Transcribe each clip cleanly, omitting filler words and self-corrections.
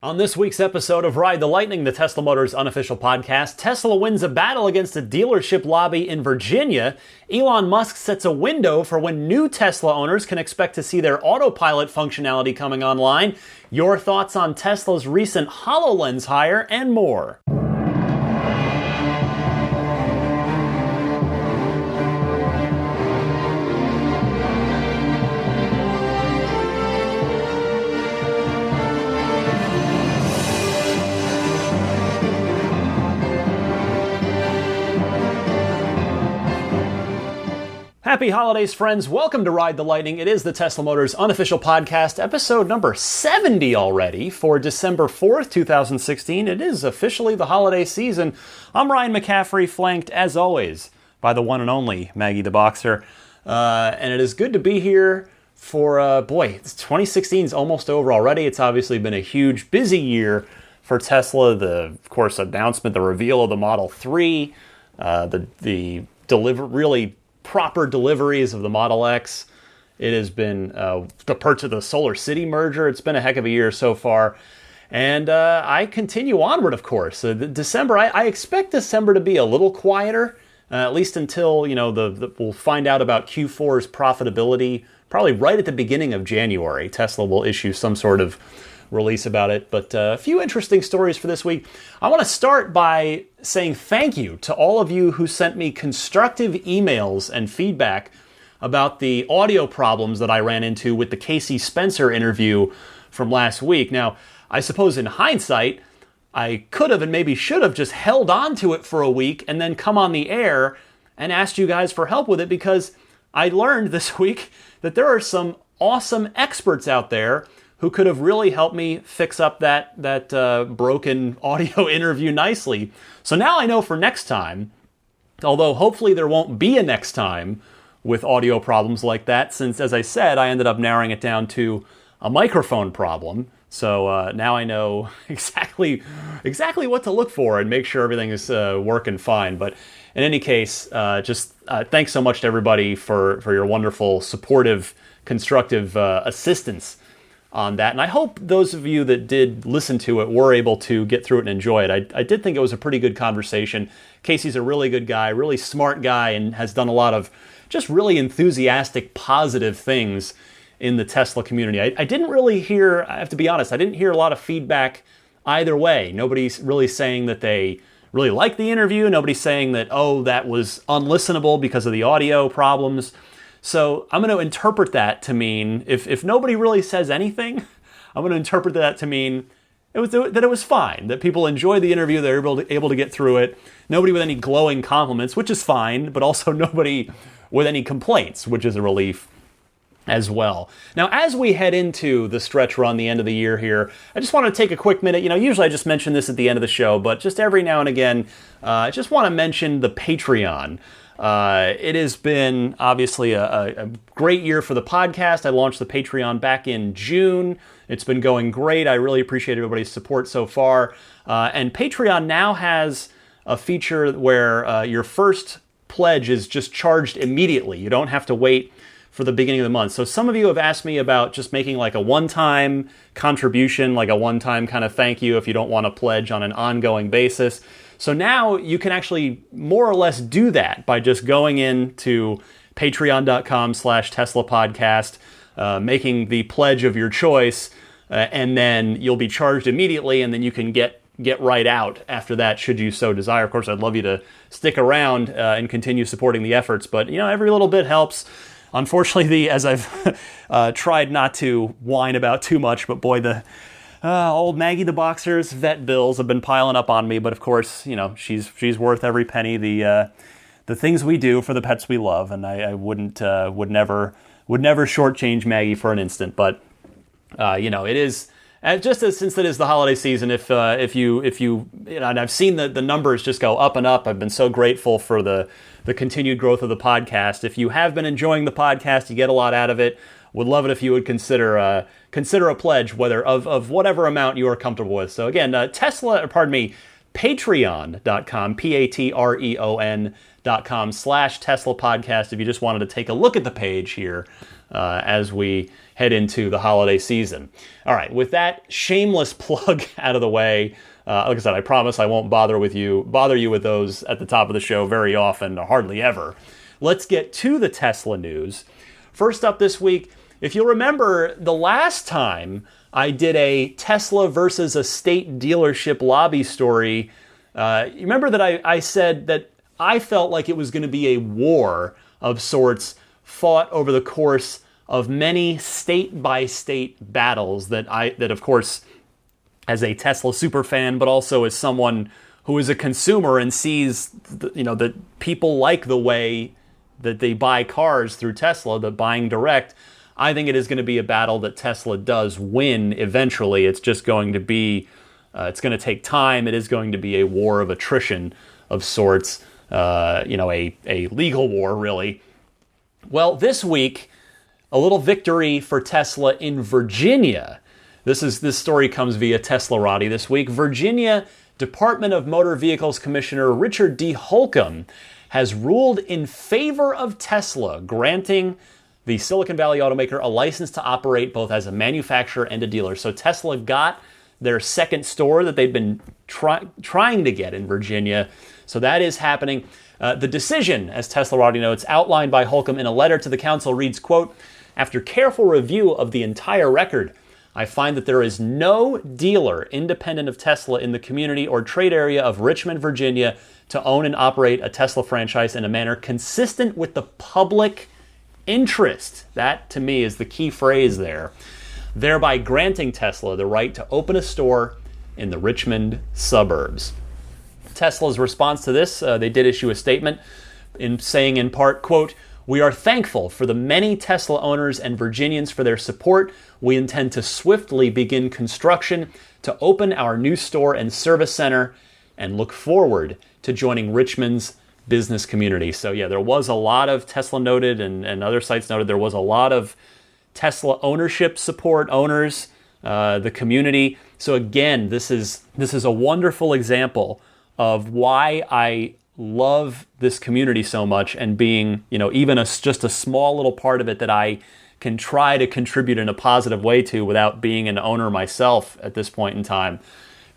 On this week's episode of Ride the Lightning, the Tesla Motors unofficial podcast, Tesla wins a battle against a dealership lobby in Virginia. Elon Musk sets a window for when new Tesla owners can expect to see their Autopilot functionality coming online. Your thoughts on Tesla's recent HoloLens hire and more. Happy holidays, friends. Welcome to Ride the Lightning. It is the Tesla Motors unofficial podcast, episode number 70 already for December 4th, 2016. It is officially the holiday season. I'm Ryan McCaffrey, flanked, as always, by the one and only Maggie the Boxer. And it is good to be here for, 2016 is almost over already. It's obviously been a huge, busy year for Tesla. Of course, announcement, the reveal of the Model 3, the really proper deliveries of the Model X. It has been the parts of the Solar City merger. It's been a heck of a year so far. And I continue onward, of course. December, I expect December to be a little quieter, at least until, we'll find out about Q4's profitability. Probably right at the beginning of January, Tesla will issue some sort of release about it. But a few interesting stories for this week. I want to start by saying thank you to all of you who sent me constructive emails and feedback about the audio problems that I ran into with the Casey Spencer interview from last week. Now, I suppose in hindsight, I could have and maybe should have just held on to it for a week and then come on the air and asked you guys for help with it, because I learned this week that there are some awesome experts out there who could have really helped me fix up that broken audio interview nicely. So now I know for next time, although hopefully there won't be a next time with audio problems like that, since, as I said, I ended up narrowing it down to a microphone problem. So now I know exactly what to look for and make sure everything is working fine. But in any case, thanks so much to everybody for your wonderful, supportive, constructive assistance on that. And I hope those of you that did listen to it were able to get through it and enjoy it. I did think it was a pretty good conversation. Casey's a really good guy, really smart guy, and has done a lot of just really enthusiastic, positive things in the Tesla community. I didn't really hear, I have to be honest, I didn't hear a lot of feedback either way. Nobody's really saying that they really liked the interview. Nobody's saying that, that was unlistenable because of the audio problems. So I'm going to interpret that to mean, if nobody really says anything, I'm going to interpret that to mean that it was fine, that people enjoyed the interview, they were able to get through it. Nobody with any glowing compliments, which is fine, but also nobody with any complaints, which is a relief as well. Now, as we head into the stretch run, the end of the year here, I just want to take a quick minute. Usually I just mention this at the end of the show, but just every now and again, I just want to mention the Patreon. It has been obviously a great year for the podcast. I launched the Patreon back in June. It's been going great. I really appreciate everybody's support so far. And Patreon now has a feature where your first pledge is just charged immediately. You don't have to wait for the beginning of the month. So some of you have asked me about just making like a one-time contribution, like a one-time kind of thank you if you don't want to pledge on an ongoing basis. So now you can actually more or less do that by just going into patreon.com/Tesla podcast, making the pledge of your choice, and then you'll be charged immediately, and then you can get right out after that, should you so desire. Of course, I'd love you to stick around and continue supporting the efforts, but every little bit helps. Unfortunately, as I've tried not to whine about too much, but boy, the old Maggie the Boxer's vet bills have been piling up on me. But of course, she's worth every penny. The things we do for the pets we love, and I would never shortchange Maggie for an instant. But it is just since it is the holiday season. If you and I've seen the numbers just go up and up. I've been so grateful for the continued growth of the podcast. If you have been enjoying the podcast, you get a lot out of it. Would love it if you would consider a pledge, whether of whatever amount you are comfortable with. So again, Patreon.com, Patreon.com/Tesla podcast. If you just wanted to take a look at the page here, as we head into the holiday season. All right, with that shameless plug out of the way, like I said, I promise I won't bother you with those at the top of the show very often, or hardly ever. Let's get to the Tesla news. First up this week, if you'll remember, the last time I did a Tesla versus a state dealership lobby story, you remember that I said that I felt like it was going to be a war of sorts fought over the course of many state-by-state battles that of course, as a Tesla superfan, but also as someone who is a consumer and sees, that people like the way that they buy cars through Tesla, the buying direct. I think it is going to be a battle that Tesla does win eventually. It's just going to be, it's going to take time. It is going to be a war of attrition of sorts, a legal war, really. Well, this week, a little victory for Tesla in Virginia. This story comes via Teslarati this week. Virginia Department of Motor Vehicles Commissioner Richard D. Holcomb has ruled in favor of Tesla, granting the Silicon Valley automaker a license to operate both as a manufacturer and a dealer. So Tesla got their second store that they'd been trying to get in Virginia. So that is happening. The decision, as Teslarati notes, outlined by Holcomb in a letter to the council reads, quote, "After careful review of the entire record, I find that there is no dealer independent of Tesla in the community or trade area of Richmond, Virginia, to own and operate a Tesla franchise in a manner consistent with the public interest." That, to me, is the key phrase there. Thereby granting Tesla the right to open a store in the Richmond suburbs. Tesla's response to this, they did issue a statement saying in part, quote, "We are thankful for the many Tesla owners and Virginians for their support. We intend to swiftly begin construction to open our new store and service center and look forward to joining Richmond's business community." So yeah, there was a lot of, Tesla noted and other sites noted, there was a lot of Tesla ownership support, owners, the community. So again, this is a wonderful example of why I love this community so much, and being, even just a small little part of it that I can try to contribute in a positive way to without being an owner myself at this point in time.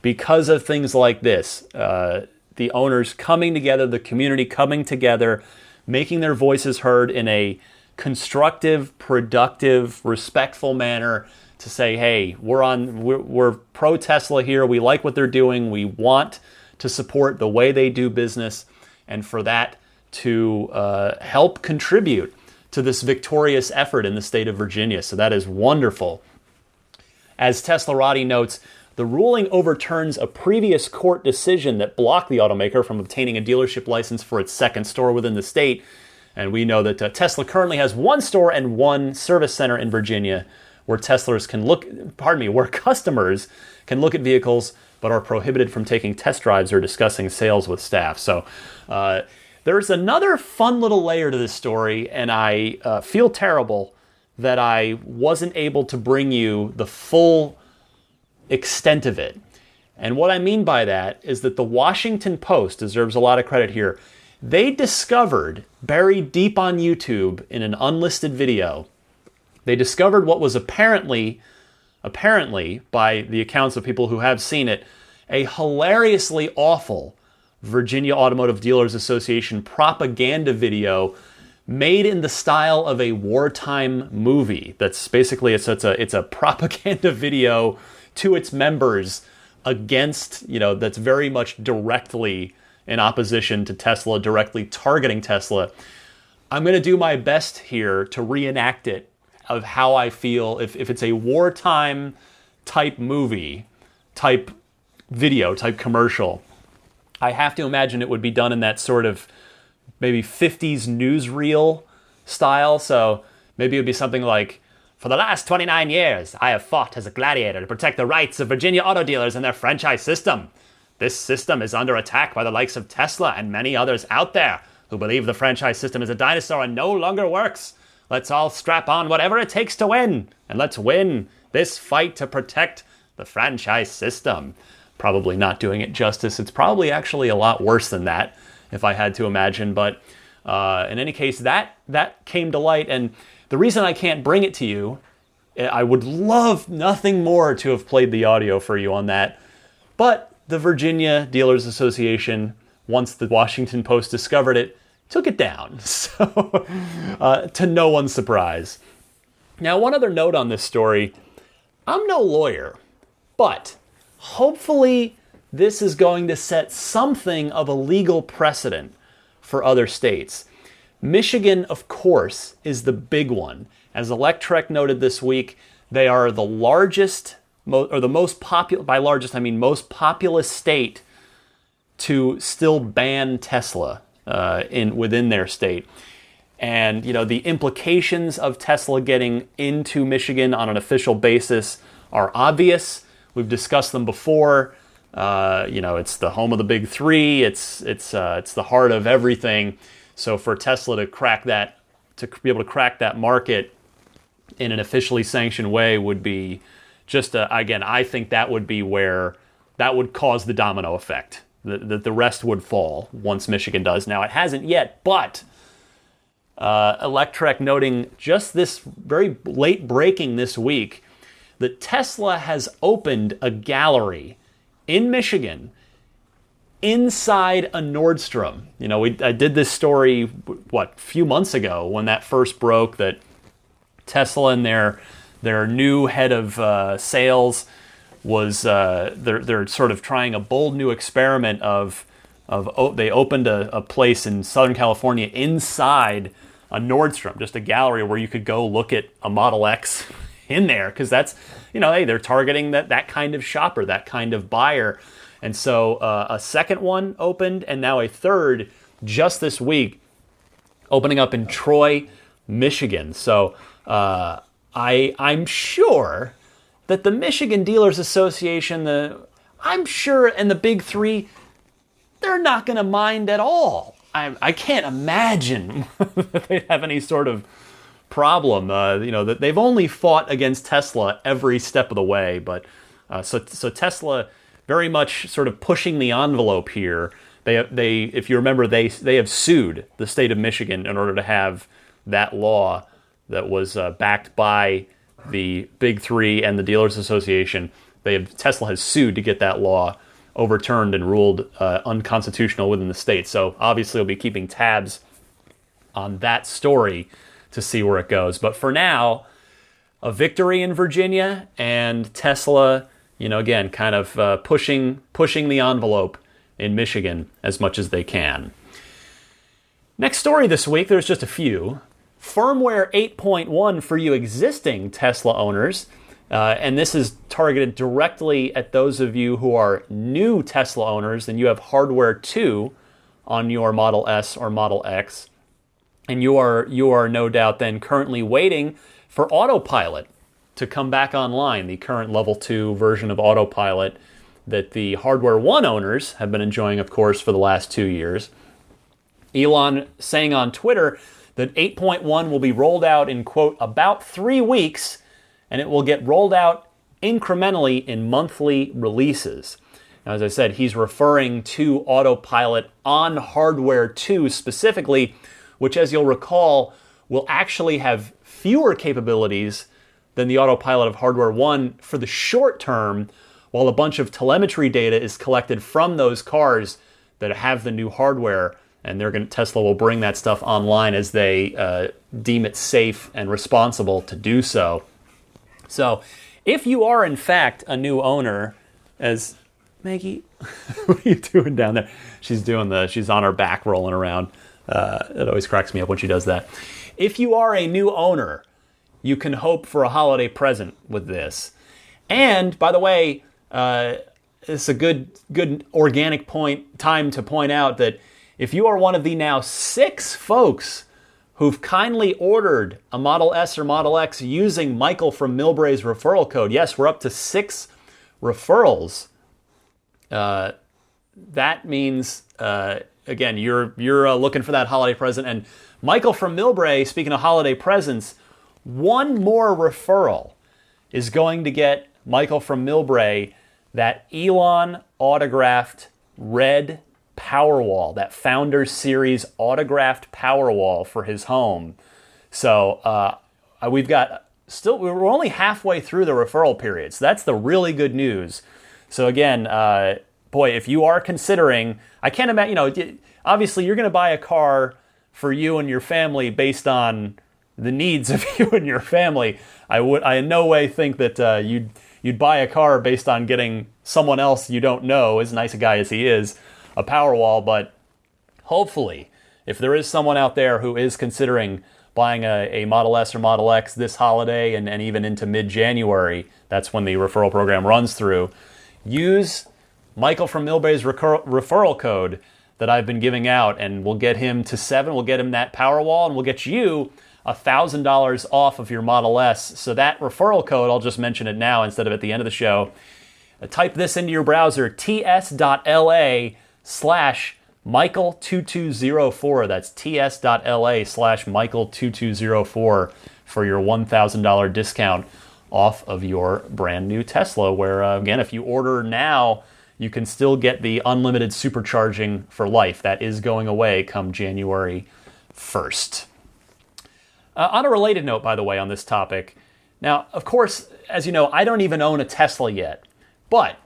Because of things like this, the owners coming together, the community coming together, making their voices heard in a constructive, productive, respectful manner to say, hey, we're pro Tesla here. We like what they're doing. We want to support the way they do business, and for that to help contribute to this victorious effort in the state of Virginia. So that is wonderful. As Teslarati notes, the ruling overturns a previous court decision that blocked the automaker from obtaining a dealership license for its second store within the state. And we know that Tesla currently has one store and one service center in Virginia where customers can look at vehicles but are prohibited from taking test drives or discussing sales with staff. So there's another fun little layer to this story, and I feel terrible that I wasn't able to bring you the full extent of it. And what I mean by that is that the Washington Post deserves a lot of credit here. They discovered, buried deep on YouTube in an unlisted video, they discovered what was apparently, by the accounts of people who have seen it, a hilariously awful Virginia Automotive Dealers Association propaganda video made in the style of a wartime movie. That's basically, it's a propaganda video to its members against, that's very much directly in opposition to Tesla, directly targeting Tesla. I'm going to do my best here to reenact it, of how I feel if it's a wartime type movie, type video, type commercial. I have to imagine it would be done in that sort of maybe 50s newsreel style. So maybe it would be something like, "For the last 29 years, I have fought as a gladiator to protect the rights of Virginia auto dealers and their franchise system. This system is under attack by the likes of Tesla and many others out there who believe the franchise system is a dinosaur and no longer works. Let's all strap on whatever it takes to win, and let's win this fight to protect the franchise system." Probably not doing it justice. It's probably actually a lot worse than that, if I had to imagine. But In any case, that came to light, and the reason I can't bring it to you, I would love nothing more to have played the audio for you on that, but the Virginia Dealers Association, once the Washington Post discovered it, took it down, so to no one's surprise. Now, one other note on this story, I'm no lawyer, but hopefully this is going to set something of a legal precedent for other states. Michigan, of course, is the big one. As Electrek noted this week, they are the largest, or the most popular, by largest I mean most populous state to still ban Tesla within their state. And, the implications of Tesla getting into Michigan on an official basis are obvious. We've discussed them before. It's the home of the big three. It's the heart of everything. So for Tesla to be able to crack that market in an officially sanctioned way would be just, again, I think that would be where that would cause the domino effect. The rest would fall once Michigan does. Now, it hasn't yet, but Electrek noting just this very late breaking this week that Tesla has opened a gallery in Michigan inside a Nordstrom. I did this story, a few months ago when that first broke, that Tesla and their new head of sales was they're sort of trying a bold new experiment they opened a place in Southern California inside a Nordstrom, just a gallery where you could go look at a Model X in there, because that's, hey, they're targeting that kind of shopper, that kind of buyer. And so a second one opened, and now a third just this week, opening up in Troy, Michigan. So I'm sure that the Michigan Dealers Association, and the big three, they're not going to mind at all. I can't imagine that they'd have any sort of problem. That they've only fought against Tesla every step of the way, but so Tesla very much sort of pushing the envelope here. They if you remember, they have sued the state of Michigan in order to have that law that was backed by the Big Three and the Dealers Association. Tesla has sued to get that law overturned and ruled unconstitutional within the state. So obviously we'll be keeping tabs on that story to see where it goes. But for now, a victory in Virginia, and Tesla, again, kind of pushing the envelope in Michigan as much as they can. Next story this week, there's just a few. Firmware 8.1 for you existing Tesla owners, and this is targeted directly at those of you who are new Tesla owners and you have hardware 2 on your Model S or Model X, and you are no doubt then currently waiting for Autopilot to come back online, the current level 2 version of Autopilot that the hardware 1 owners have been enjoying, of course, for the last 2 years. Elon saying on Twitter that 8.1 will be rolled out in, quote, about 3 weeks, and it will get rolled out incrementally in monthly releases. Now, as I said, he's referring to Autopilot on hardware 2 specifically, which, as you'll recall, will actually have fewer capabilities than the Autopilot of hardware 1 for the short term, while a bunch of telemetry data is collected from those cars that have the new hardware, and Tesla will bring that stuff online as they deem it safe and responsible to do so. So, if you are in fact a new owner, as Maggie, what are you doing down there? She's on her back rolling around. It always cracks me up when she does that. If you are a new owner, you can hope for a holiday present with this. And by the way, it's a good organic time to point out that if you are one of the now 6 folks who've kindly ordered a Model S or Model X using Michael from Milbray's referral code, yes, we're up to 6 referrals. That means, again, you're looking for that holiday present. And Michael from Milbray, speaking of holiday presents, one more referral is going to get Michael from Milbray that Elon autographed red Powerwall, that Founders Series autographed Powerwall for his home. So we're only halfway through the referral period. So that's the really good news. So again, if you are considering, I can't imagine, obviously you're going to buy a car for you and your family based on the needs of you and your family. I in no way think that you'd buy a car based on getting someone else you don't know, as nice a guy as he is, a Powerwall. But hopefully, if there is someone out there who is considering buying a Model S or Model X this holiday and even into mid-January, that's when the referral program runs through, use Michael from Millbay's referral code that I've been giving out, and we'll get him to 7, we'll get him that Powerwall, and we'll get you $1,000 off of your Model S. So that referral code, I'll just mention it now instead of at the end of the show. Type this into your browser, ts.la/Michael2204. That's ts.la/Michael2204 for your $1,000 discount off of your brand new Tesla, where, again, if you order now, you can still get the unlimited supercharging for life. That is going away come January 1st. On a related note, by the way, on this topic, now, of course, as you know, I don't even own a Tesla yet, but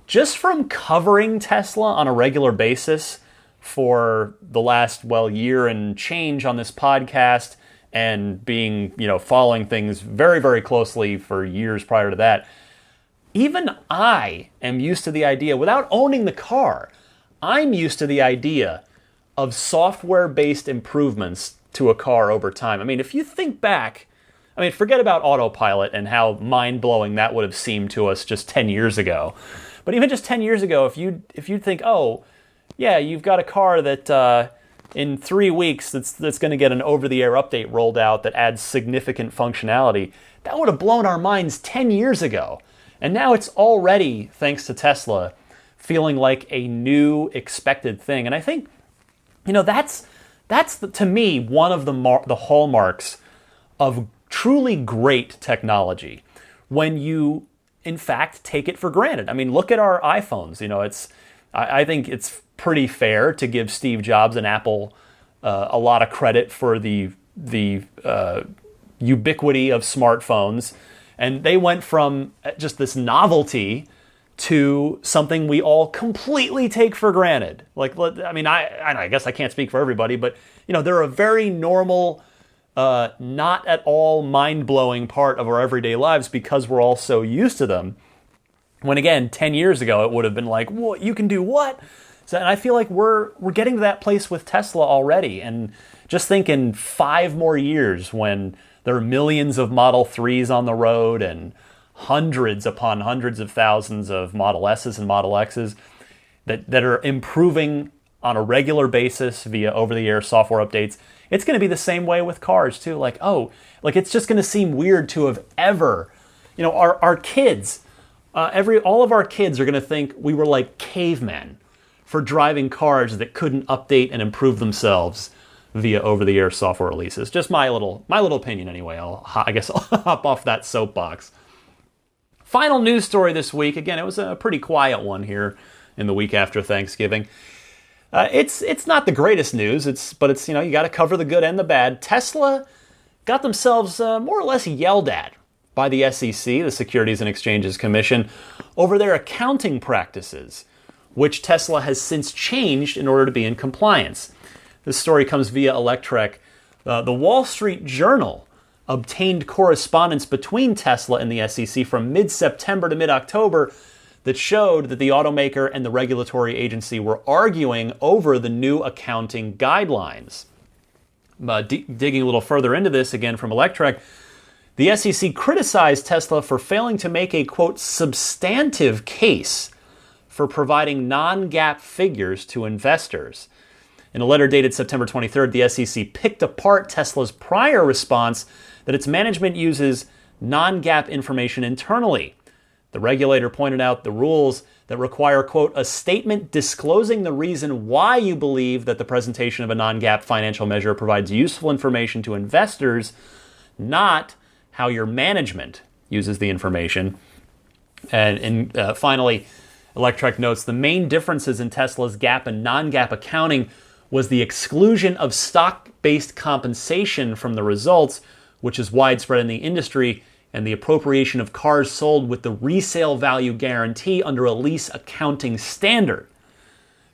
just from covering Tesla on a regular basis for the last, year and change on this podcast, and being, following things very, very closely for years prior to that, even I am used to the idea, without owning the car, I'm used to the idea of software-based improvements to a car over time. I mean, if you think back, forget about Autopilot and how mind-blowing that would have seemed to us just 10 years ago. But even just 10 years ago, if you think, oh, yeah, you've got a car that in 3 weeks that's going to get an over-the-air update rolled out that adds significant functionality, that would have blown our minds 10 years ago. And now it's already, thanks to Tesla, feeling like a new expected thing. And I think, that's to me, one of the hallmarks of truly great technology, when you, in fact, take it for granted. I mean, look at our iPhones. I think it's pretty fair to give Steve Jobs and Apple a lot of credit for the ubiquity of smartphones. And they went from just this novelty to something we all completely take for granted. I guess I can't speak for everybody, but they're a very normal, not at all mind-blowing part of our everyday lives because we're all so used to them. When again, 10 years ago, it would have been like, what, you can do what? So, and I feel like we're getting to that place with Tesla already. And just think in 5 more years, when there are millions of Model 3s on the road and hundreds upon hundreds of thousands of Model S's and Model X's that are improving on a regular basis via over-the-air software updates, it's going to be the same way with cars too. It's just going to seem weird to have ever, our kids, all of our kids are going to think we were like cavemen for driving cars that couldn't update and improve themselves via over-the-air software releases. Just my little opinion anyway. I guess I'll hop off that soapbox. Final news story this week. Again, it was a pretty quiet one here in the week after Thanksgiving. It's not the greatest news, but it's you got to cover the good and the bad. Tesla got themselves more or less yelled at by the SEC, the Securities and Exchanges Commission, over their accounting practices, which Tesla has since changed in order to be in compliance. This story comes via Electrek. The Wall Street Journal obtained correspondence between Tesla and the SEC from mid-September to mid-October that showed that the automaker and the regulatory agency were arguing over the new accounting guidelines. Digging a little further into this, again from Electrek, the SEC criticized Tesla for failing to make a, quote, substantive case for providing non-GAAP figures to investors. In a letter dated September 23rd, the SEC picked apart Tesla's prior response that its management uses non-GAAP information internally. The regulator pointed out the rules that require, quote, a statement disclosing the reason why you believe that the presentation of a non-GAAP financial measure provides useful information to investors, not how your management uses the information. And finally, Electrek notes the main differences in Tesla's GAAP and non-GAAP accounting was the exclusion of stock-based compensation from the results, which is widespread in the industry, and the appropriation of cars sold with the resale value guarantee under a lease accounting standard.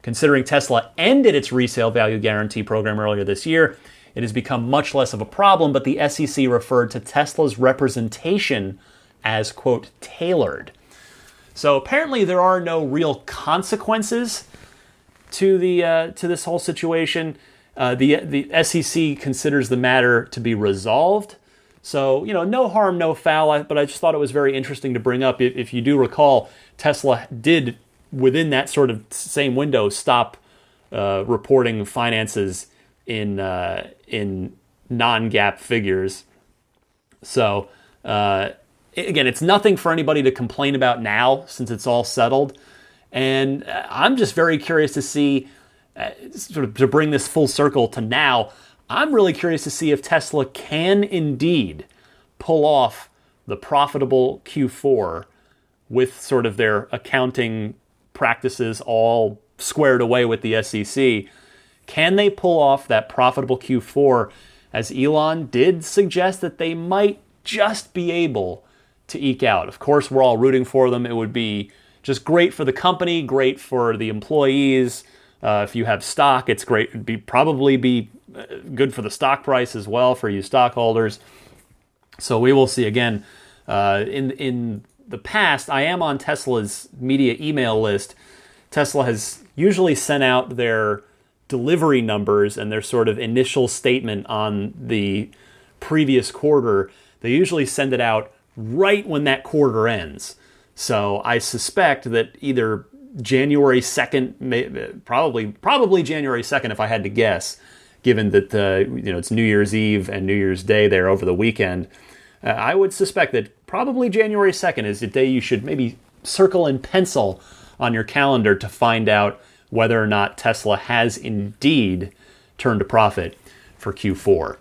Considering Tesla ended its resale value guarantee program earlier this year, it has become much less of a problem, but the SEC referred to Tesla's representation as, quote, tailored. So apparently there are no real consequences to this whole situation. The SEC considers the matter to be resolved. So, no harm, no foul, but I just thought it was very interesting to bring up. If you do recall, Tesla did, within that sort of same window, stop reporting finances in non-GAAP figures. So, again, it's nothing for anybody to complain about now since it's all settled. And I'm just very curious to see, sort of to bring this full circle to now, I'm really curious to see if Tesla can indeed pull off the profitable Q4 with sort of their accounting practices all squared away with the SEC. Can they pull off that profitable Q4, as Elon did suggest that they might just be able to eke out? Of course, we're all rooting for them. It would be just great for the company, great for the employees. If you have stock, it's great. It'd probably be good for the stock price as well for you stockholders. So we will see. Again, in the past, I am on Tesla's media email list. Tesla has usually sent out their delivery numbers and their sort of initial statement on the previous quarter. They usually send it out right when that quarter ends. So I suspect that either January 2nd, probably January 2nd if I had to guess, given that it's New Year's Eve and New Year's Day there over the weekend. I would suspect that probably January 2nd is the day you should maybe circle in pencil on your calendar to find out whether or not Tesla has indeed turned a profit for Q4.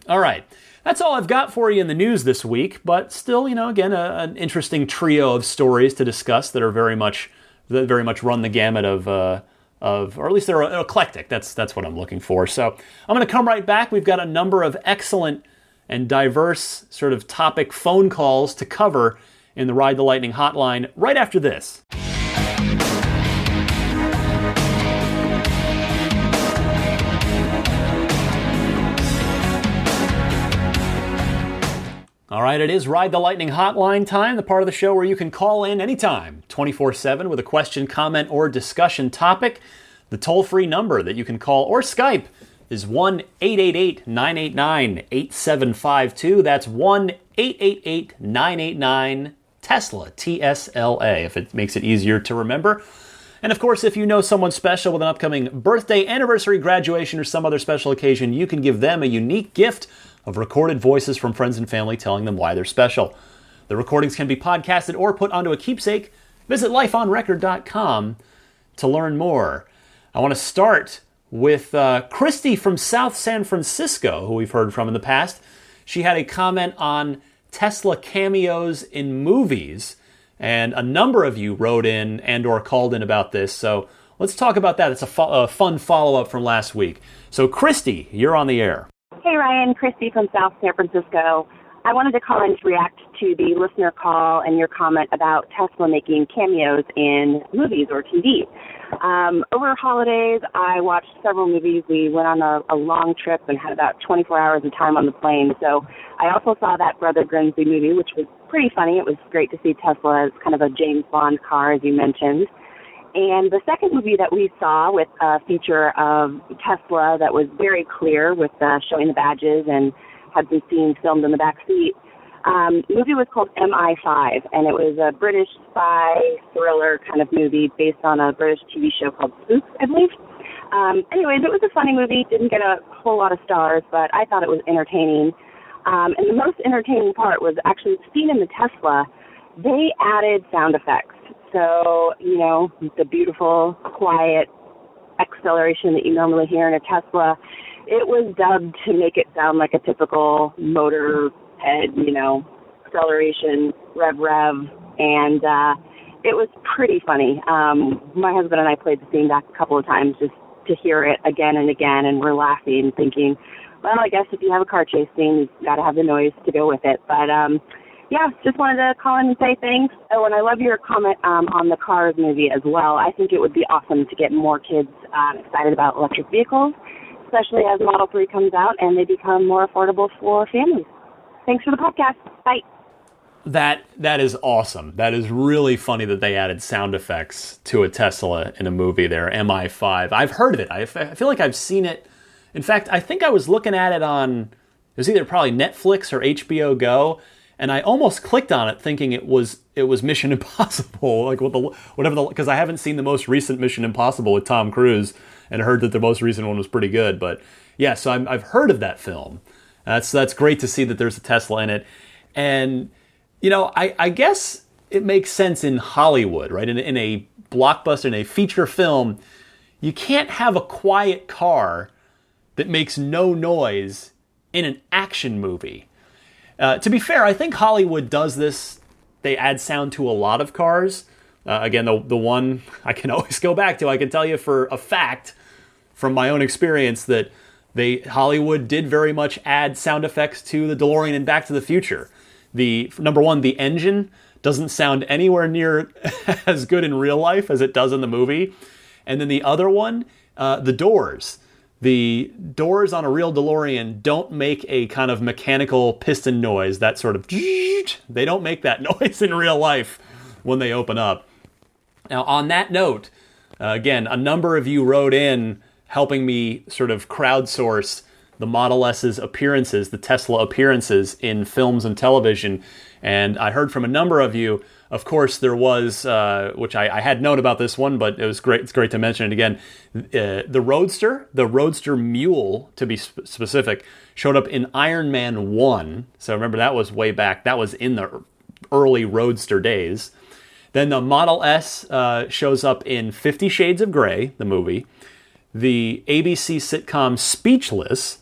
All right. That's all I've got for you in the news this week, but still, again, an interesting trio of stories to discuss that very much run the gamut of, or at least they're eclectic. That's what I'm looking for. So I'm going to come right back. We've got a number of excellent and diverse sort of topic phone calls to cover in the Ride the Lightning hotline right after this. All right, it is Ride the Lightning hotline time, the part of the show where you can call in anytime, 24/7, with a question, comment, or discussion topic. The toll-free number that you can call or Skype is 1-888-989-8752. That's 1-888-989-TESLA, T-S-L-A, if it makes it easier to remember. And of course, if you know someone special with an upcoming birthday, anniversary, graduation, or some other special occasion, you can give them a unique gift of recorded voices from friends and family telling them why they're special. The recordings can be podcasted or put onto a keepsake. Visit lifeonrecord.com to learn more. I want to start with Christy from South San Francisco, who we've heard from in the past. She had a comment on Tesla cameos in movies, and a number of you wrote in and or called in about this. So let's talk about that. It's a fun follow-up from last week. So Christy, you're on the air. Hey Ryan, Christy from South San Francisco. I wanted to call in to react to the listener call and your comment about Tesla making cameos in movies or TV. Over holidays, I watched several movies. We went on a long trip and had about 24 hours of time on the plane. So I also saw that Brother Grimsby movie, which was pretty funny. It was great to see Tesla as kind of a James Bond car, as you mentioned. And the second movie that we saw with a feature of Tesla that was very clear with showing the badges and had some scenes filmed in the back seat, the movie was called MI5, and it was a British spy thriller kind of movie based on a British TV show called Spooks, I believe. Anyways, it was a funny movie. Didn't get a whole lot of stars, but I thought it was entertaining. And the most entertaining part was actually the scene in the Tesla. They added sound effects. So, the beautiful, quiet acceleration that you normally hear in a Tesla, it was dubbed to make it sound like a typical motor head, acceleration, rev, and it was pretty funny. My husband and I played the scene back a couple of times just to hear it again and again, and we're laughing, thinking, well, I guess if you have a car chase scene, you've got to have the noise to go with it. But, yeah, just wanted to call in and say thanks. Oh, and I love your comment on the Cars movie as well. I think it would be awesome to get more kids excited about electric vehicles, especially as Model 3 comes out and they become more affordable for families. Thanks for the podcast. Bye. That is awesome. That is really funny that they added sound effects to a Tesla in a movie there, MI5. I've heard of it. I feel like I've seen it. In fact, I think I was looking at it on, it was either probably Netflix or HBO Go, and I almost clicked on it thinking it was Mission Impossible, like because I haven't seen the most recent Mission Impossible with Tom Cruise, and heard that the most recent one was pretty good. But yeah, so I've heard of that film. That's great to see that there's a Tesla in it. And, you know, I guess it makes sense in Hollywood, right? In a blockbuster, in a feature film, you can't have a quiet car that makes no noise in an action movie. To be fair, I think Hollywood does this. They add sound to a lot of cars. Again, the one I can always go back to, I can tell you for a fact from my own experience that Hollywood did very much add sound effects to the DeLorean in Back to the Future. Number one, the engine doesn't sound anywhere near as good in real life as it does in the movie. And then the other one, the doors. The doors on a real DeLorean don't make a kind of mechanical piston noise, that sort of, they don't make that noise in real life when they open up. Now, on that note, again, a number of you wrote in helping me sort of crowdsource the Model S's appearances, the Tesla appearances in films and television. And I heard from a number of you. Of course, there was, which I had known about this one, but it was great. It's great to mention it again. The Roadster Mule, to be specific, showed up in Iron Man 1. So remember, that was way back. That was in the early Roadster days. Then the Model S shows up in 50 Shades of Grey, the movie. The ABC sitcom Speechless.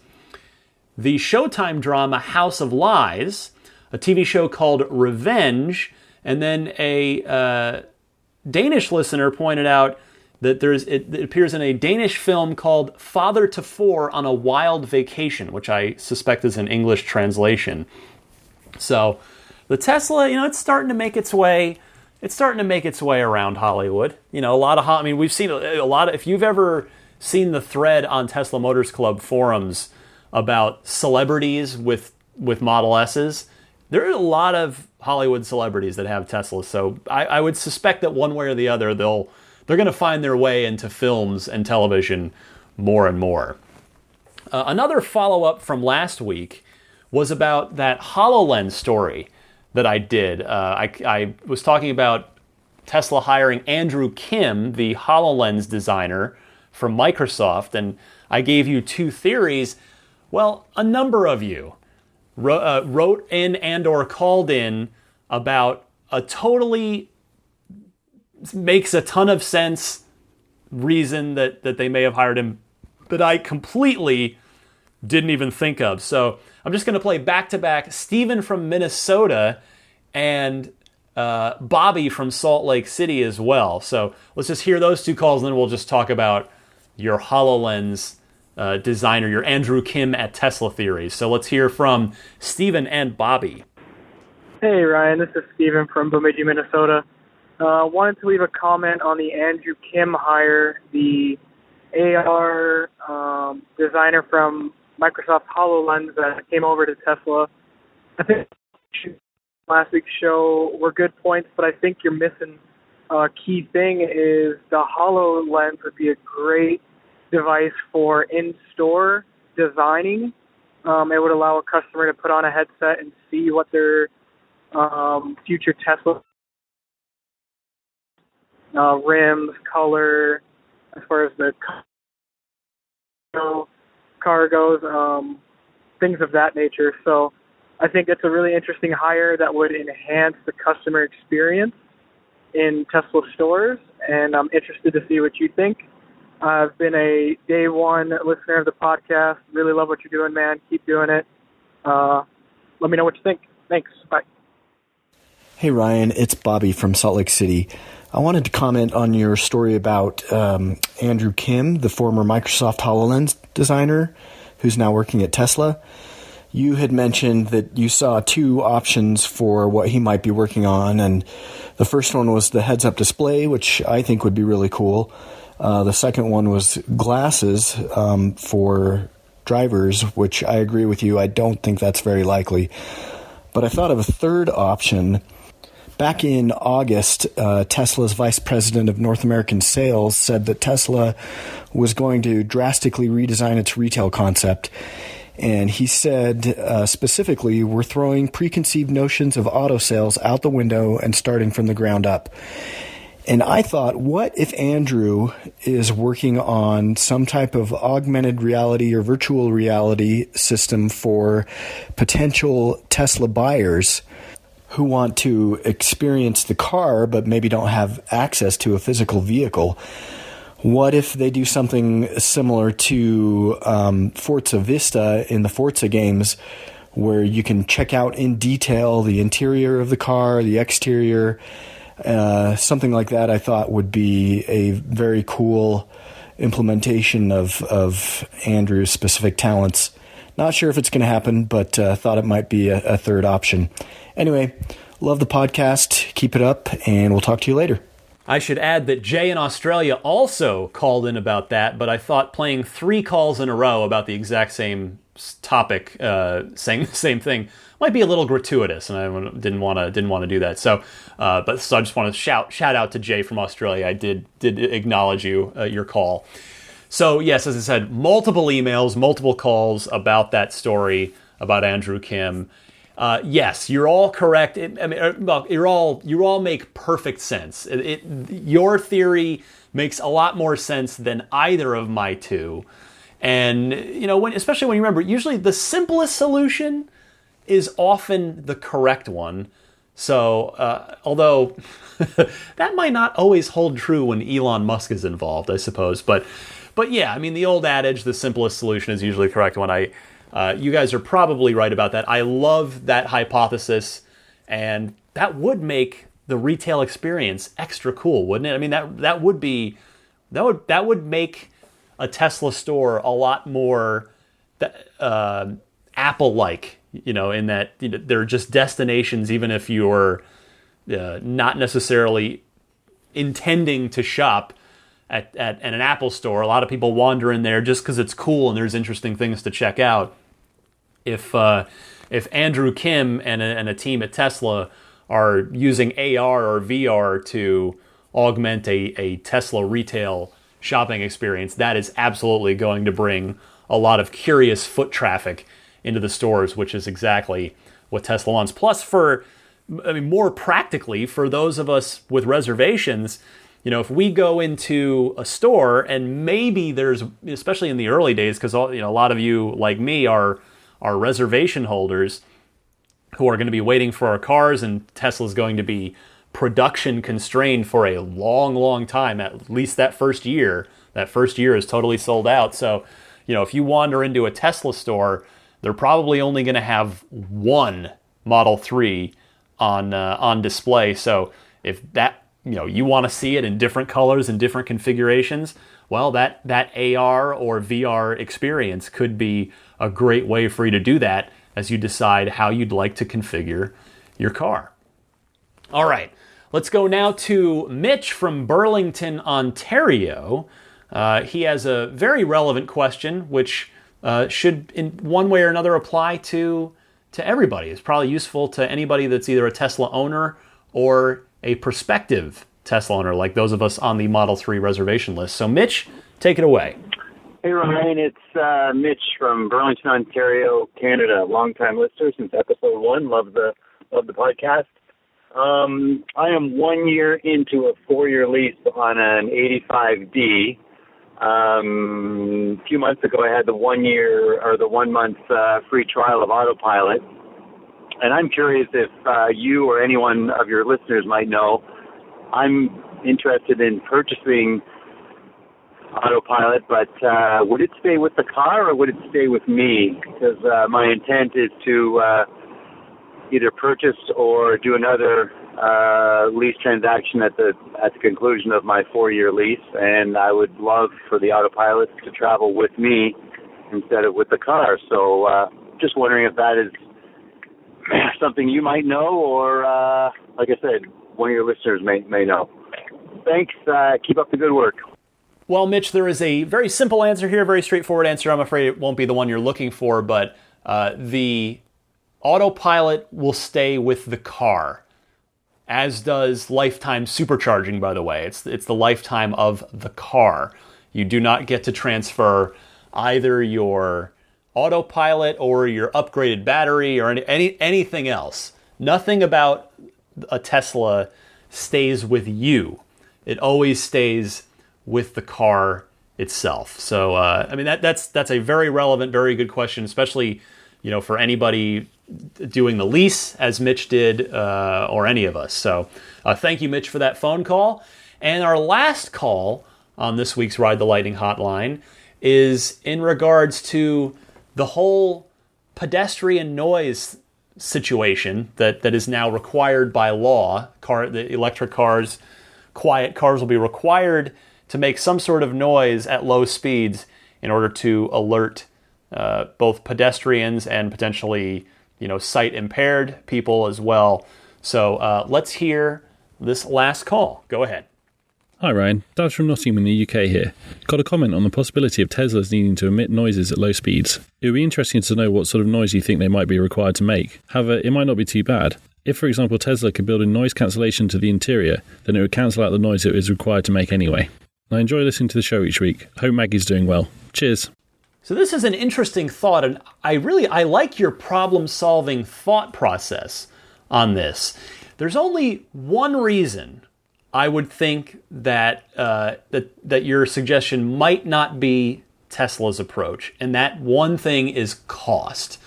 The Showtime drama House of Lies. A TV show called Revenge. And then a Danish listener pointed out that it appears in a Danish film called Father to Four on a Wild Vacation, which I suspect is an English translation. So the Tesla, it's starting to make its way. It's starting to make its way around Hollywood. We've seen a lot of. If you've ever seen the thread on Tesla Motors Club forums about celebrities with Model S's, there are a lot of Hollywood celebrities that have Teslas, so I would suspect that one way or the other they're going to find their way into films and television more and more. Another follow-up from last week was about that HoloLens story that I did. I was talking about Tesla hiring Andrew Kim, the HoloLens designer from Microsoft, and I gave you two theories. Well, a number of you wrote in and or called in about a totally makes a ton of sense reason that they may have hired him that I completely didn't even think of. So I'm just going to play back-to-back Stephen from Minnesota and Bobby from Salt Lake City as well. So let's just hear those two calls, and then we'll just talk about your HoloLens designer, your Andrew Kim at Tesla theories. So let's hear from Stephen and Bobby. Hey, Ryan. This is Stephen from Bemidji, Minnesota. Wanted to leave a comment on the Andrew Kim hire, the AR designer from Microsoft HoloLens that came over to Tesla. I think last week's show were good points, but I think you're missing a key thing is the HoloLens would be a great device for in-store designing. It would allow a customer to put on a headset and see what their future Tesla rims, color, as far as the car goes, things of that nature. So I think it's a really interesting hire that would enhance the customer experience in Tesla stores, and I'm interested to see what you think. I've been a day one listener of the podcast. Really love what you're doing, man. Keep doing it. Let me know what you think. Thanks. Bye. Hey Ryan, it's Bobby from Salt Lake City. I wanted to comment on your story about Andrew Kim, the former Microsoft HoloLens designer, who's now working at Tesla. You had mentioned that you saw two options for what he might be working on, and the first one was the heads-up display, which I think would be really cool. The second one was glasses for drivers, which I agree with you. I don't think that's very likely. But I thought of a third option. Back in August, Tesla's vice president of North American sales said that Tesla was going to drastically redesign its retail concept. And he said specifically, we're throwing preconceived notions of auto sales out the window and starting from the ground up. And I thought, what if Andrew is working on some type of augmented reality or virtual reality system for potential Tesla buyers who want to experience the car but maybe don't have access to a physical vehicle? What if they do something similar to Forza Vista in the Forza games, where you can check out in detail the interior of the car, the exterior, something like that? I thought would be a very cool implementation of Andrew's specific talents. Not sure if it's going to happen, but thought it might be a third option. Anyway, love the podcast. Keep it up, and we'll talk to you later. I should add that Jay in Australia also called in about that, but I thought playing 3 calls in a row about the exact same topic, saying the same thing, might be a little gratuitous, and I didn't want to do that. So I just want to shout out to Jay from Australia. I did acknowledge your call. So yes, as I said, multiple emails, multiple calls about that story about Andrew Kim. Yes, you're all correct. You all make perfect sense. Your theory makes a lot more sense than either of my two. And especially when you remember, usually the simplest solution is often the correct one. So, although that might not always hold true when Elon Musk is involved, I suppose. But yeah, I mean, the old adage, the simplest solution is usually the correct one. You guys are probably right about that. I love that hypothesis, and that would make the retail experience extra cool, wouldn't it? I mean, that would make a Tesla store a lot more Apple-like, in that they're just destinations, even if you're not necessarily intending to shop at an Apple store. A lot of people wander in there just because it's cool and there's interesting things to check out. If Andrew Kim and a team at Tesla are using AR or VR to augment a Tesla retail shopping experience, that is absolutely going to bring a lot of curious foot traffic into the stores, which is exactly what Tesla wants. Plus, more practically, for those of us with reservations, if we go into a store and maybe there's, especially in the early days, because a lot of you like me are reservation holders who are going to be waiting for our cars, and Tesla's going to be production constrained for a long, long time, at least that first year. That first year is totally sold out. So, if you wander into a Tesla store, they're probably only going to have one Model 3 on display. So if that, you want to see it in different colors and different configurations, well, that AR or VR experience could be a great way for you to do that as you decide how you'd like to configure your car. All right, let's go now to Mitch from Burlington, Ontario. He has a very relevant question, which should in one way or another apply to everybody. It's probably useful to anybody that's either a Tesla owner or a prospective Tesla owner, like those of us on the Model 3 reservation list. So Mitch, take it away. Hey Ryan, it's Mitch from Burlington, Ontario, Canada. Longtime listener since episode 1. Love the podcast. I am 1 year into a 4-year lease on an 85D. A few months ago, I had the 1 year or the 1 month free trial of Autopilot, and I'm curious if you or anyone of your listeners might know. I'm interested in purchasing Autopilot, but would it stay with the car or would it stay with me? Because my intent is to either purchase or do another lease transaction at the conclusion of my 4-year lease, and I would love for the Autopilot to travel with me instead of with the car. So just wondering if that is something you might know, or like I said, one of your listeners may know. Thanks. Keep up the good work. Well, Mitch, there is a very simple answer here, a very straightforward answer. I'm afraid it won't be the one you're looking for, but the Autopilot will stay with the car, as does lifetime supercharging, by the way. It's the lifetime of the car. You do not get to transfer either your Autopilot or your upgraded battery or anything else. Nothing about a Tesla stays with you. It always stays with the car itself. So, that's a very relevant, very good question, especially, for anybody doing the lease, as Mitch did, or any of us. So, thank you, Mitch, for that phone call. And our last call on this week's Ride the Lightning hotline is in regards to the whole pedestrian noise situation that is now required by law. The electric cars, quiet cars will be required to make some sort of noise at low speeds in order to alert both pedestrians and potentially, sight impaired people as well. So let's hear this last call. Go ahead. Hi Ryan, Daz from Nottingham in the UK here. Got a comment on the possibility of Teslas needing to emit noises at low speeds. It would be interesting to know what sort of noise you think they might be required to make. However, it might not be too bad. If, for example, Tesla could build in noise cancellation to the interior, then it would cancel out the noise it is required to make anyway. I enjoy listening to the show each week. Hope Maggie's doing well. Cheers. So this is an interesting thought, and I like your problem-solving thought process on this. There's only one reason I would think that that your suggestion might not be Tesla's approach, and that one thing is cost.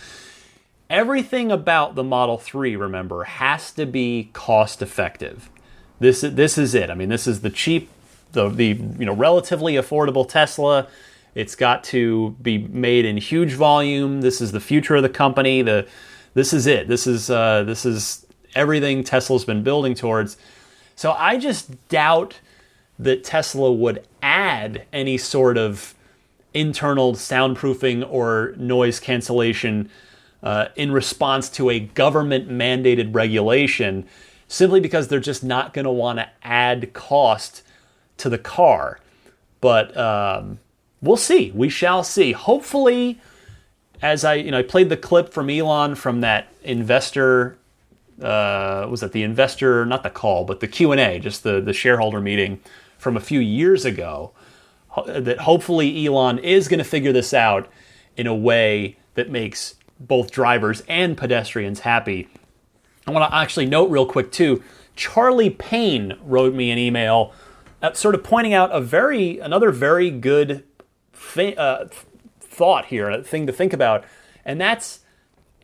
Everything about the Model 3, remember, has to be cost-effective. This is it. I mean, this is the cheap, the relatively affordable Tesla. It's got to be made in huge volume. This is the future of the company. This is it. This is everything Tesla's been building towards. So I just doubt that Tesla would add any sort of internal soundproofing or noise cancellation in response to a government-mandated regulation, simply because they're just not going to want to add cost to the car. But we'll see. We shall see. Hopefully, as I played the clip from Elon from that investor. Was that the investor, not the call, but the Q&A, just the shareholder meeting from a few years ago, that hopefully Elon is going to figure this out in a way that makes both drivers and pedestrians happy. I want to actually note real quick too, Charlie Payne wrote me an email sort of pointing out another very good thought here, a thing to think about, and that's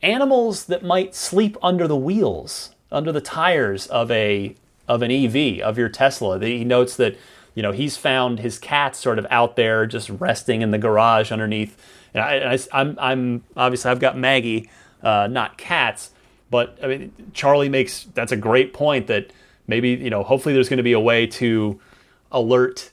animals that might sleep under the wheels, under the tires of an EV, of your Tesla. He notes that, he's found his cats sort of out there just resting in the garage underneath. And I'm obviously I've got Maggie, not cats, but I mean, that's a great point that maybe, hopefully there's going to be a way to alert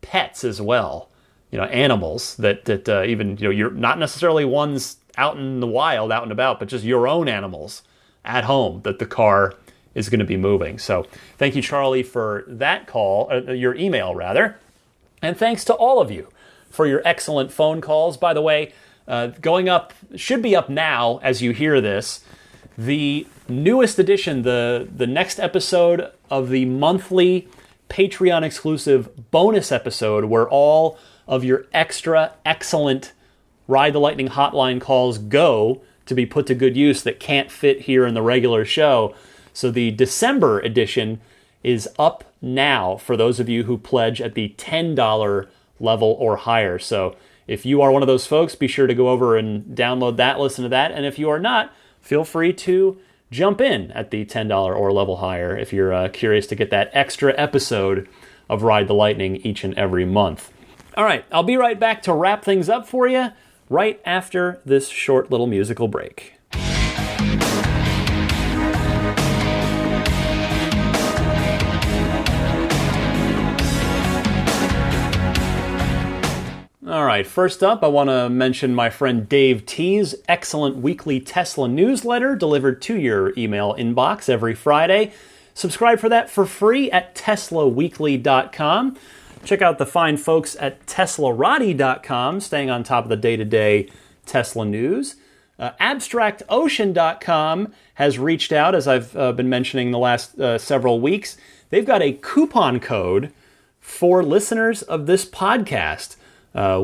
pets as well, animals that even, you're not necessarily ones out in the wild, out and about, but just your own animals at home that the car is going to be moving. So thank you, Charlie, for that call, your email rather. And thanks to all of you for your excellent phone calls. By the way, should be up now as you hear this, the newest edition, the next episode of the monthly Patreon exclusive bonus episode where all of your extra excellent Ride the Lightning hotline calls go to be put to good use that can't fit here in the regular show. So the December edition is up now for those of you who pledge at the $10 level or higher. So if you are one of those folks, be sure to go over and download that, listen to that. And if you are not, feel free to jump in at the $10 or level higher if you're curious to get that extra episode of Ride the Lightning each and every month. All right, I'll be right back to wrap things up for you right after this short little musical break. All right, first up, I want to mention my friend Dave T's excellent weekly Tesla newsletter delivered to your email inbox every Friday. Subscribe for that for free at teslaweekly.com. Check out the fine folks at teslarati.com, staying on top of the day-to-day Tesla news. AbstractOcean.com has reached out, as I've been mentioning the last several weeks. They've got a coupon code for listeners of this podcast,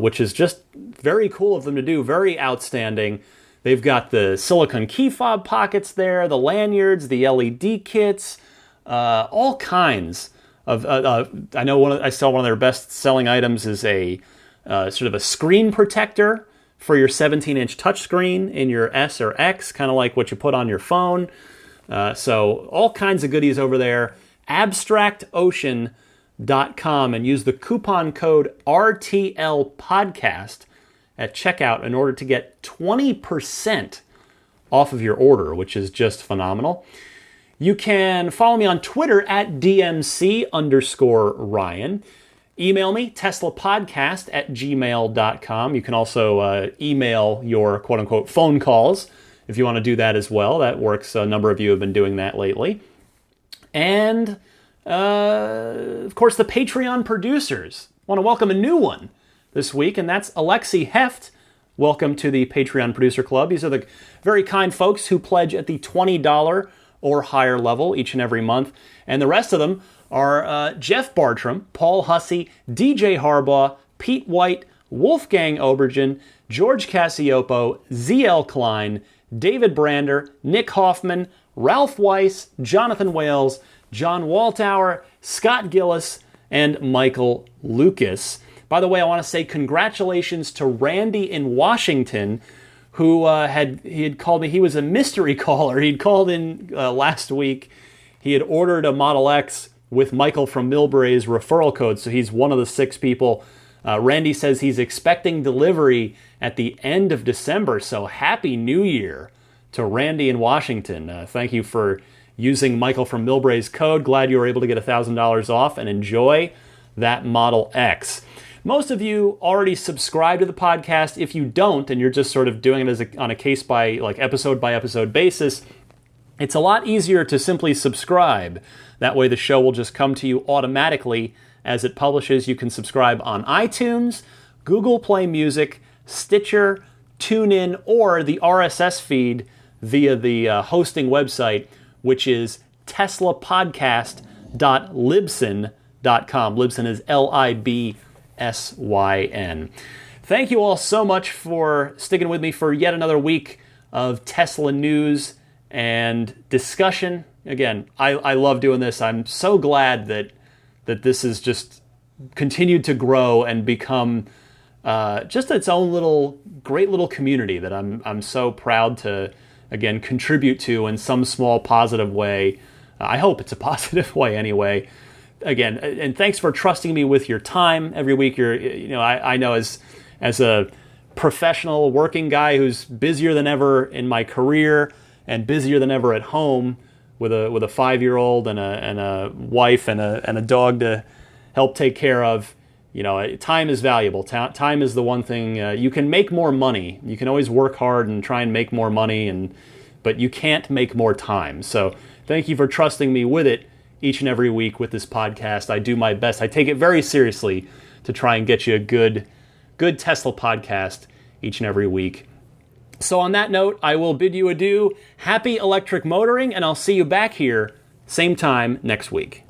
which is just very cool of them to do, very outstanding. They've got the silicone key fob pockets there, the lanyards, the LED kits, all kinds of. I saw one of their best-selling items is a sort of a screen protector for your 17-inch touchscreen in your S or X, kind of like what you put on your phone. So all kinds of goodies over there. AbstractOcean.com, and use the coupon code RTLPodcast at checkout in order to get 20% off of your order, which is just phenomenal. You can follow me on Twitter at DMC_Ryan. Email me, teslapodcast@gmail.com. You can also email your quote-unquote phone calls if you want to do that as well. That works. A number of you have been doing that lately. And, of course, the Patreon producers. I want to welcome a new one this week, and that's Alexi Heft. Welcome to the Patreon Producer Club. These are the very kind folks who pledge at the $20 or higher level each and every month. And the rest of them are Jeff Bartram, Paul Hussey, DJ Harbaugh, Pete White, Wolfgang Obergen, George Cassiopo, ZL Klein, David Brander, Nick Hoffman, Ralph Weiss, Jonathan Wales, John Walthour, Scott Gillis, and Michael Lucas. By the way, I want to say congratulations to Randy in Washington, who had called me. He was a mystery caller. He'd called in last week. He had ordered a Model X with Michael from Millbrae's referral code, so he's one of the 6 people. Randy says he's expecting delivery at the end of December, so Happy New Year to Randy in Washington. Thank you for using Michael from Millbrae's code. Glad you were able to get $1,000 off and enjoy that Model X. Most of you already subscribe to the podcast. If you don't, and you're just sort of doing it on a episode by episode basis, it's a lot easier to simply subscribe. That way the show will just come to you automatically as it publishes. You can subscribe on iTunes, Google Play Music, Stitcher, TuneIn, or the RSS feed via the hosting website, which is teslapodcast.libsyn.com. Libsyn is Libsyn. Thank you all so much for sticking with me for yet another week of Tesla news and discussion. Again, I love doing this. I'm so glad that this has just continued to grow and become just its own great little community that I'm so proud to, again, contribute to in some small positive way. I hope it's a positive way anyway. Again, and thanks for trusting me with your time every week. I know as a professional working guy who's busier than ever in my career and busier than ever at home with a 5-year-old and a wife and a dog to help take care of. Time is valuable. Time is the one thing. You can make more money. You can always work hard and try and make more money, but you can't make more time. So thank you for trusting me with it each and every week with this podcast. I do my best. I take it very seriously to try and get you a good Tesla podcast each and every week. So on that note, I will bid you adieu. Happy electric motoring, and I'll see you back here same time next week.